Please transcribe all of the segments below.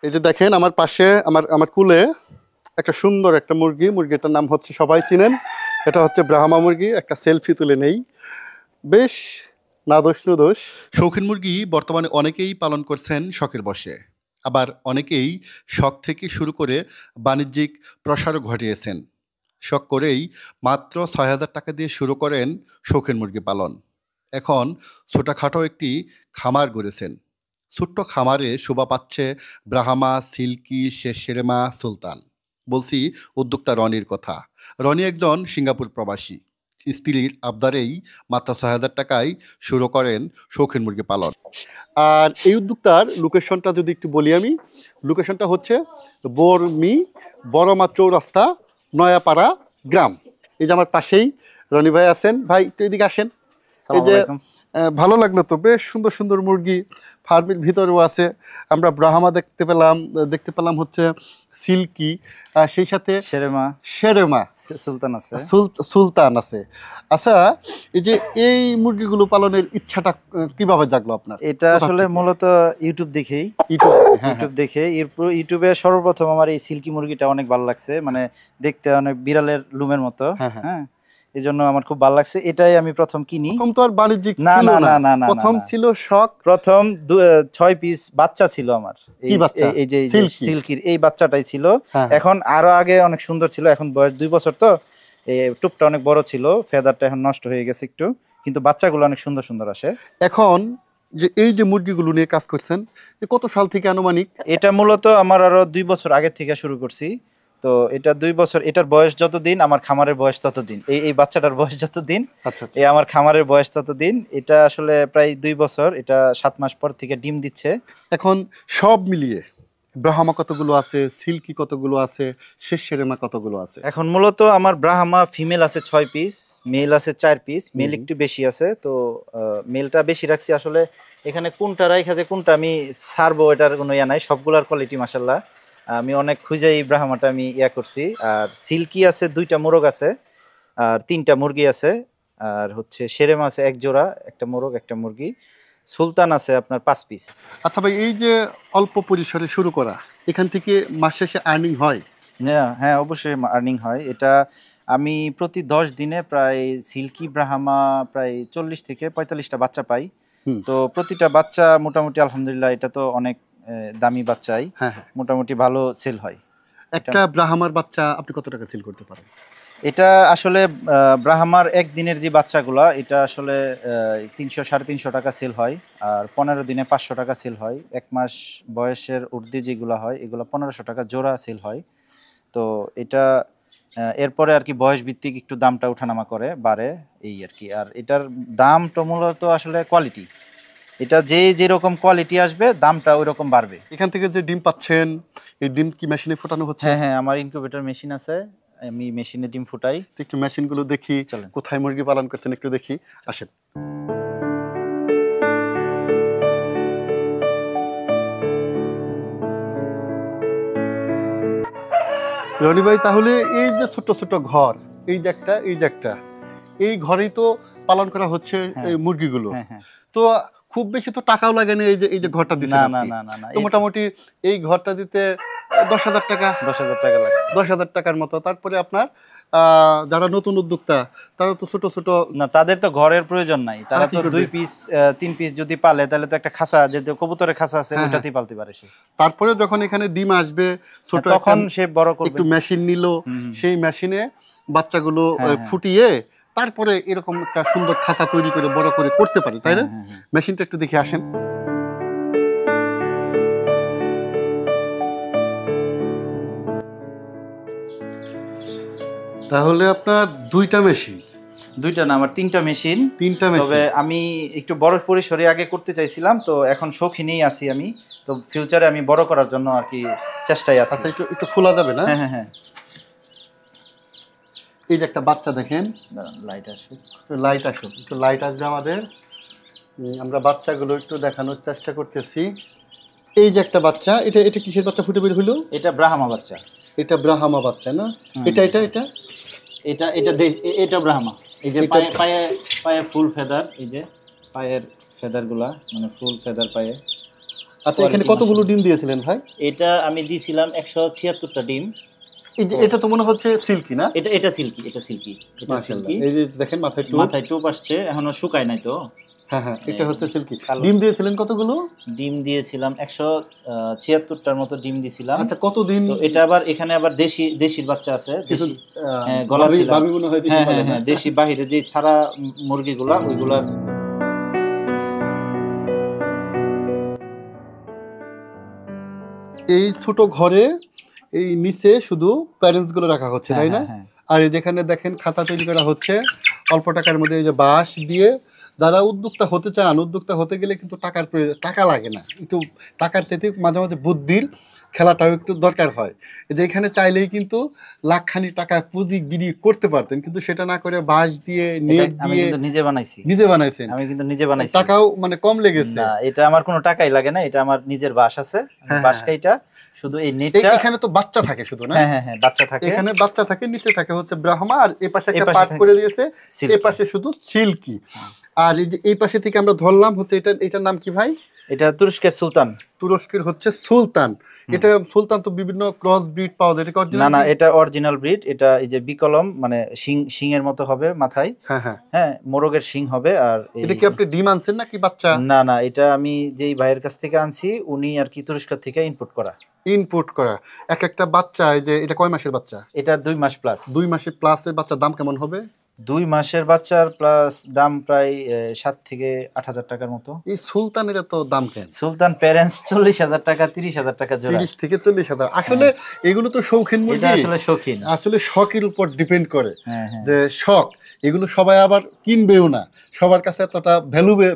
এই যে দেখেন আমার পাশে আমার কুলে একটা সুন্দর একটা মুরগি, মুরগিটার নাম হচ্ছে সবাই চিনেন, এটা হচ্ছে ব্রাহ্মা মুরগি। একটা সেলফি তুলে নেই, বেশ নাদোষ নুদোষ। শৌখিন মুরগি বর্তমানে অনেকেই পালন করছেন শখের বশে, আবার অনেকেই শখ থেকে শুরু করে বাণিজ্যিক প্রসারও ঘটিয়েছেন। শখ করেই মাত্র ৬,০০০ টাকা দিয়ে শুরু করেন শৌখিন মুরগি পালন। এখন ছোটখাটো একটি খামার গড়েছেন। ছোট্ট খামারে শোভা পাচ্ছে ব্রাহ্মা, সিল্কি, শেরমা, সুলতান। বলছি উদ্যোক্তা রনির কথা। রনি একজন সিঙ্গাপুর প্রবাসী। স্ত্রীর আবদারেই মাত্র ৬,০০০ টাকায় শুরু করেন শৌখিন মুরগি পালন। আর এই উদ্যোক্তার লোকেশনটা যদি একটু বলি আমি, লোকেশনটা হচ্ছে বরমি বড়মা চৌরাস্তা, নয়াপাড়া গ্রাম। এই যে আমার পাশেই রনি ভাই আছেন। ভাই একটু এদিকে আসেন। এই যে ভালো লাগলো তো, বেশ সুন্দর সুন্দর মুরগি ফার্মের ভিতরেও আছে। আমরা ব্রাহ্মা দেখতে পেলাম হচ্ছে সিল্কি, সেই সাথে শেরেমা সুলতান আছে। আচ্ছা, এই যে এই মুরগিগুলো পালনের ইচ্ছাটা কিভাবে জাগলো আপনার? এটা আসলে মূলত ইউটিউব দেখে ইউটিউবে সর্বপ্রথম আমার এই সিল্কি মুরগিটা অনেক ভালো লাগছে, মানে দেখতে অনেক বিড়ালের লুমের মতো। হ্যাঁ, এই জন্য আমার খুব ভালো লাগছে, এটাই আমি প্রথম কিনি। প্রথম তো আর বাণিজ্যিক ছিল না, প্রথম ছিল শখ। প্রথম ৬ পিস বাচ্চা ছিল আমার, এই যে সিল্কির এই বাচ্চাটাই ছিল। এখন আরো আগে অনেক সুন্দর ছিল, এখন বয়স 2 বছর, তো এই টুপটা অনেক বড় ছিল, ফেদারটা এখন নষ্ট হয়ে গেছে একটু, কিন্তু বাচ্চাগুলো অনেক সুন্দর সুন্দর আসে। এখন যে এই যে মুরগিগুলো নিয়ে কাজ করছেন, কত সাল থেকে আনুমানিক? এটা মূলত আমার আরো 2 বছর আগে থেকে শুরু করছি। তো এটা 2 বছর, এটার বয়স যতদিন আমার খামারের বয়স ততদিন, এই বাচ্চাটার বয়স যতদিন এই আমার খামারের বয়স ততদিন। এটা আসলে প্রায় 2 বছর, এটা 7 মাস পর থেকে ডিম দিচ্ছে। এখন সব মিলিয়ে ব্রাহ্মা কতগুলো আছে, সিল্কি কতগুলো আছে, শেরমা কতগুলো আছে? এখন মূলত আমার ব্রাহ্মা ফিমেল আছে 6 পিস, মেল আছে 4 পিস। মেল একটু বেশি আছে, তো মেলটা বেশি রাখছি। আসলে এখানে কোনটা রাখা যায় কোনটা আমি ছাড়বো এটার কোনো ইয়া নাই, সবগুলার কোয়ালিটি মাশাআল্লাহ। আমি অনেক খুঁজে এই ব্রাহ্মাটা আমি ইয়া করছি। আর সিল্কি আছে 2টা মোরগ আছে, আর 3টা মুরগি আছে, আর হচ্ছে শেরেমা আছে 1 জোড়া, একটা মোরগ একটা মুরগি। সুলতান আছে আপনার 5 পিস। আচ্ছা ভাই, এই যে অল্প পরিসরে শুরু করা, এখান থেকে মাস শেষে আর্নিং হয়? হ্যাঁ, অবশ্যই আর্নিং হয়। এটা আমি প্রতি 10 দিনে প্রায় সিল্কি ব্রাহ্মা প্রায় 40 থেকে 45টা বাচ্চা পাই। তো প্রতিটা বাচ্চা মোটামুটি আলহামদুলিল্লাহ, এটা তো অনেক দামি বাচ্চাই, মোটামুটি ভালো সেল হয়। একটা ব্রাহ্মার বাচ্চা আপনি কত টাকা সেল করতে পারেন? এটা আসলে ব্রাহ্মার একদিনের যে বাচ্চাগুলা, এটা আসলে 300-350 টাকা সেল হয়, আর 15 দিনে 500 টাকা সেল হয়। 1 মাস বয়সের ঊর্ধ্বে যেগুলো হয় এগুলো 1500 টাকা জোড়া সেল হয়। তো এটা এরপরে আর কি বয়স ভিত্তিক একটু দামটা উঠানামা করে, বাড়ে এই আর কি। আর এটার দামটা মূলত আসলে কোয়ালিটি, এটা যেরকম কোয়ালিটি আসবে দামটা ওই রকম বাড়বে। এখান থেকে যে ডিম পাচ্ছেন, এই ডিম কি মেশিনে ফোটানো হচ্ছে? হ্যাঁ, আমার ইনকিউবেটর মেশিন আছে, আমি মেশিনে ডিম ফুটাই। একটু মেশিনগুলো দেখি, কোথায় মুরগি পালন করছেন একটু দেখি, আসেন। রনি ভাই, তাহলে এই যে ছোট ছোট ঘর, এই যে একটা এই ঘরেই তো পালন করা হচ্ছে এই মুরগিগুলো। তো খুব বেশি তো টাকাও লাগে না এই যে ঘরটা দিচ্ছেন আপনি। না, তো মোটামুটি এই ঘরটা দিতে 10,000 টাকা লাগছে, 10,000 টাকার মতো। তারপরে আপনার যারা নতুন উদ্যোক্তা, তারা তো ছোট ছোট, না তাদের তো ঘরের প্রয়োজন নাই, তারা তো 2 পিস 3 পিস যদি পালে তাহলে তো একটা খাঁচা, যে কবুতরের খাঁচা আছে ওটাতেই পালতে পারে সে। তারপরে যখন এখানে ডিম আসবে ছোট, তখন সে বড় করবে, একটু মেশিন নিল, সেই মেশিনে বাচ্চাগুলো ফুটিয়ে তারপরে এরকম একটা সুন্দর খাঁচা তৈরি করে বড় করে করতে পারে, তাই না? মেশিনটা একটু দেখে আসেন। তাহলে আপনার 2টা মেশিন? 2টা না, আমার 3টা মেশিন। তবে আমি একটু বড় পরিসরে আগে করতে চাইছিলাম, তো এখন শৌখিনই আছি আমি, তো ফিউচারে আমি বড় করার জন্য আর কি চেষ্টায় আছি। আচ্ছা, একটু খোলা যাবে না? হ্যাঁ। এই যে একটা বাচ্চা দেখেন, লাইট আসুক, একটু লাইট আসবে আমাদের। আমরা বাচ্চাগুলো একটু দেখানোর চেষ্টা করতেছি। এই যে একটা বাচ্চা, এটা কিসের বাচ্চা ফুটে বের হলো? এটা ব্রাহ্মা বাচ্চা। এটা ব্রাহ্মা বাচ্চা না? এটা ব্রাহ্মা। এই যে পায়ে ফুল ফেদার, এই যে পায়ের ফেদারগুলা, মানে ফুল ফেদার পায়ে। আচ্ছা, এখানে quality কতগুলো মাশাআল্লাহ। ডিম দিয়েছিলেন ভাই? এটা আমি দিয়েছিলাম 176টা ডিম। এই যে এটা তো মনে হচ্ছে সিল্কি না? এটা সিল্কি, এটা সিল্কি, এটা মাশাআল্লাহ, সিল্কি। এই যে দেখেন মাথায় টোপ। মাথায় টোপ আসছে, এখনো শুকায় নাই তো। হ্যাঁ হ্যাঁ, এটা হচ্ছে সিল্কি। কালো ডিম দিয়েছিলেন কতগুলো? ডিম দিয়েছিলাম 176টার মতো ডিম দিছিলাম। আচ্ছা, কতদিন? তো এটা আবার এখানে আবার দেশির বাচ্চা আছে, কিছু দেশি গলা ছিল। ভাবি মনে হয় দেশি হ্যাঁ বলে হ্যাঁ না? হ্যাঁ, দেশি বাহিরে যে ছাড়া মুরগিগুলা ওইগুলার। এই ছোট ঘরে এই নিচে শুধু প্যারেন্টস গুলো রাখা হচ্ছে, হ্যাঁ তাই না? হ্যাঁ হ্যাঁ। আর এই যেখানে দেখেন খাঁচা তৈরি করা হচ্ছে অল্প টাকার মধ্যে, এই যে বাঁশ দিয়ে। যারা উদ্যোক্তা হতে চান, উদ্যোক্তা হতে গেলে কিন্তু টাকা লাগে না, একটু টাকার চাইতে মাঝে মাঝে বুদ্ধির খেলাটাও একটু দরকার হয়। এই যে এখানে চাইলেই কিন্তু লাখখানি টাকা পুঁজি বিনিয়োগ করতে পারতেন, কিন্তু সেটা না করে বাঁশ দিয়ে নেট আমি দিয়ে কিন্তু নিজে বানাইছি। নিজে বানাইছেন। আমি কিন্তু নিজে বানাইছি। টাকাও মানে কম লেগেছে। না, এটা আমার কোনো টাকাই লাগে না, এটা আমার নিজের বাঁশ আছে, হ্যাঁ, বাঁশ হ্যাঁ। কাইটা শুধু এই নেটটা। এখানে তো বাচ্চা থাকে শুধু না? হ্যাঁ হ্যাঁ হ্যাঁ, বাচ্চা থাকে। এখানে বাচ্চা থাকে, নিচে থাকে হচ্ছে ব্রাহ্মা, আর এই পাশে একটা পাশে পার্ট থাকে করে দিয়েছে, সিল্কি। এই পাশে শুধু সিল্কি। আর এই যে এই পাশে থেকে আমরা ধরলাম হচ্ছে এটার নাম কি ভাই? এটা তুরস্কের সুলতান। তুরস্কের হচ্ছে সুলতান। এটা সুলতান তো বিভিন্ন ক্রস ব্রিড পাওয়া যায়, এটা কি না original না, breed? এটা অরিজিনাল ব্রিড। এটা এই যে বিকলম, মানে শিং এর মতো হবে মাথায়। হ্যাঁ হ্যাঁ। হ্যাঁ, মোরগের শিং হবে। আর এটা কি আপনি ডিম আনছেন নাকি বাচ্চা? না না, এটা আমি যেই ভাইয়ের কাছ থেকে আনছি, উনি আর কি তুরস্ক থেকে ইনপুট করা। ইনপুট করা। এক একটা বাচ্চা, এই যে এটা কয় মাসের বাচ্চা? এটা 2 মাস প্লাস। 2 মাসের প্লাসের বাচ্চার দাম কেমন হবে? 2 মাসের বাচ্চার প্লাস দাম প্রায় 7 থেকে 8,000 টাকার মতো। এই সুলতানের এত দাম কেন? সুলতান প্যারেন্টস 40,000 টাকা 30,000 টাকা জোড়া। 30 থেকে 40,000। আসলে এগুলো তো শৌখিন এটা মুরগি, আসলে শৌখিন। আসলে শখের উপর ডিপেন্ড করে। হ্যাঁ হ্যাঁ। যে শখ, এগুলো সবাই আবার কিনবেও না, সবার কাছে এতটা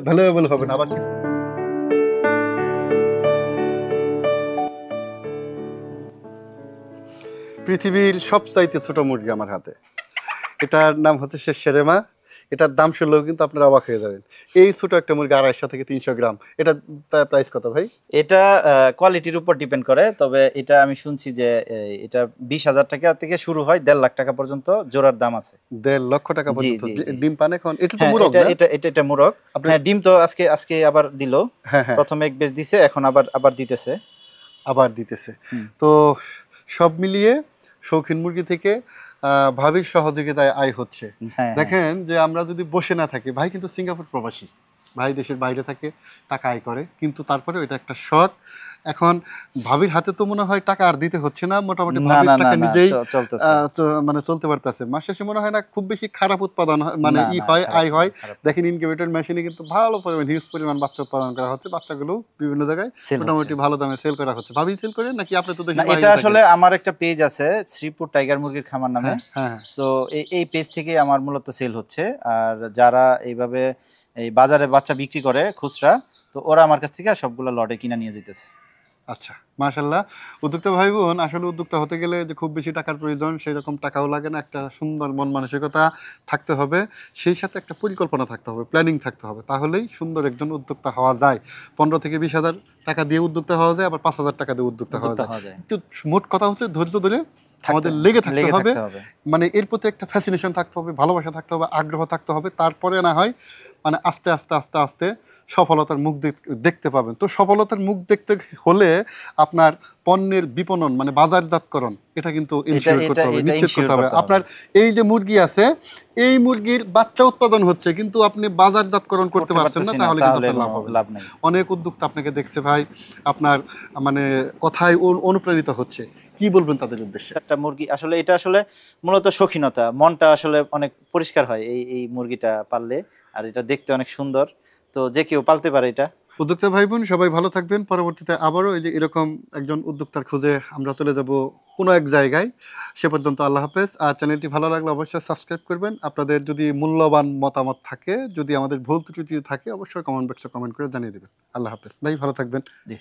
ভ্যালুয়েবল হবে না আবার কিছু। পৃথিবীর সবচাইতে ছোট মুরগি আমার হাতে, এটার নাম হচ্ছে শেরেমা। এটার দাম শুনলেও কিন্তু আপনারা অবাক হয়ে যাবেন। এই ছোট একটা মুরগি 250 থেকে 300 গ্রাম। এটা প্রাইস কত ভাই? এটা কোয়ালিটির উপর ডিপেন্ড করে, তবে এটা আমি শুনছি যে এটা 20,000 টাকা থেকে শুরু হয়, 1.5 লাখ টাকা পর্যন্ত জোড়ার দাম আছে। 1.5 লক্ষ টাকা জি, পর্যন্ত জি, জি। ডিম পান এখন? এটা তো হ্যাঁ, মুরগ এটা না? এটা এটা এটা মুরগ। আপনি- হ্যাঁ, ডিম তো আজকে আবার দিল। হ্যাঁ হ্যাঁ, প্রথমে এক বেচ দিছে, এখন আবার দিতেছে। আবার দিতেছে। হুম। তো সব মিলিয়ে শৌখিন মুরগি থেকে ভাবির সহযোগিতায় আয় হচ্ছে। হ্যাঁ, দেখেন যে আমরা যদি বসে না থাকি, ভাই কিন্তু সিঙ্গাপুর প্রবাসী, ভাই দেশের বাইরে থাকে, টাকা আয় করে, কিন্তু তারপরে এটা একটা শখ। এখন ভাবির হাতে তো মনে হয় টাকা আর দিতে হচ্ছে না, মোটামুটি না ভাবির না টাকা না, নিজেই চলতেছে। মানে চলতে পারতেছে। মাস শেষে মনে হয় না খুব বেশি খারাপ উৎপাদন মানে না, ই না, হয়, খারাপ আয় না, হয়। খারাপ না। দেখেন ইনকিউবেটর মেশিনে কিন্তু ভালো পরিমাণ, হিউজ পরিমাণ বাচ্চা উৎপাদন করা হচ্ছে, বাচ্চাগুলো বিভিন্ন জায়গায় Sell মোটামুটি হচ্ছে। ভালো দামে সেল করা হচ্ছে। ভাবি সেল করেন নাকি আপনি তো না, দেশের বাইরে এটা থাকেন? আসলে আমার একটা পেজ আছে, শ্রীপুর টাইগার মুরগির খামার নামে। হ্যাঁ হ্যাঁ হ্যাঁ। সো এই পেজ থেকে আমার মূলত সেল হচ্ছে। আর যারা এইভাবে এই বাজারে বাচ্চা বিক্রি করে খুচরা, তো ওরা আমার কাছ থেকে সবগুলো লটে কিনা নিয়ে যেতেছে। আচ্ছা, মাশাল্লাহ। উদ্যোক্তা ভাই বোন, আসলে উদ্যোক্তা হতে গেলে যে খুব বেশি টাকার প্রয়োজন সেই রকম টাকাও লাগে না, একটা সুন্দর মন মানসিকতা থাকতে হবে, সেই সাথে একটা পরিকল্পনা থাকতে হবে, প্ল্যানিং থাকতে হবে, তাহলেই সুন্দর একজন উদ্যোক্তা হওয়া যায়। 15 থেকে 20,000 টাকা দিয়ে উদ্যোক্তা হওয়া যায়, আবার 5,000 টাকা দিয়ে উদ্যোক্তা হওয়া যায়। কিন্তু মোট কথা হচ্ছে ধৈর্য ধরে আমাদের লেগে থাকতে হবে, মানে এর প্রতি একটা ফ্যাসিনেশন থাকতে হবে, ভালোবাসা থাকতে হবে, আগ্রহ থাকতে হবে, তারপরে না হয় মানে আস্তে আস্তে আস্তে আস্তে সফলতার মুখ দেখতে পাবেন। তো সফলতার মুখ দেখতে হলে আপনার পণ্যের বিপণন মানে বাজারজাতকরণ, এটা কিন্তু ইনশিওর করতে হবে, নিশ্চিত করতে হবে। আপনার এই যে মুরগি আছে, এই মুরগির বাচ্চা উৎপাদন হচ্ছে, কিন্তু আপনি বাজারজাতকরণ করতে পারছেন না, তাহলে কিন্তু আপনার লাভ হবে না। অনেক উদ্যোক্তা আপনাকে দেখছে ভাই, আপনার মানে কথায় অনুপ্রাণিত হচ্ছে, কি বলবেন তাদের উদ্দেশ্যে? একটা মুরগি আসলে, এটা আসলে মূলত শৌখিনতা, মনটা আসলে অনেক পরিষ্কার হয় এই মুরগিটা পাললে, আর এটা দেখতে অনেক সুন্দর। তো যে কেউ পালতে পারে এটা। উদ্যোক্তা ভাই বোন সবাই ভালো থাকবেন। পরবর্তীতে আবারও এই যে এরকম একজন উদ্যোক্তার খুঁজে আমরা চলে যাব কোনো এক জায়গায়। সে পর্যন্ত আল্লাহ হাফেজ। আর চ্যানেলটি ভালো লাগলে অবশ্যই সাবস্ক্রাইব করবেন। আপনাদের যদি মূল্যবান মতামত থাকে, যদি আমাদের ভুল ত্রুটি থাকে, অবশ্যই কমেন্ট বক্সে কমেন্ট করে জানিয়ে দেবেন। আল্লাহ হাফেজ ভাই, ভালো থাকবেন। জি।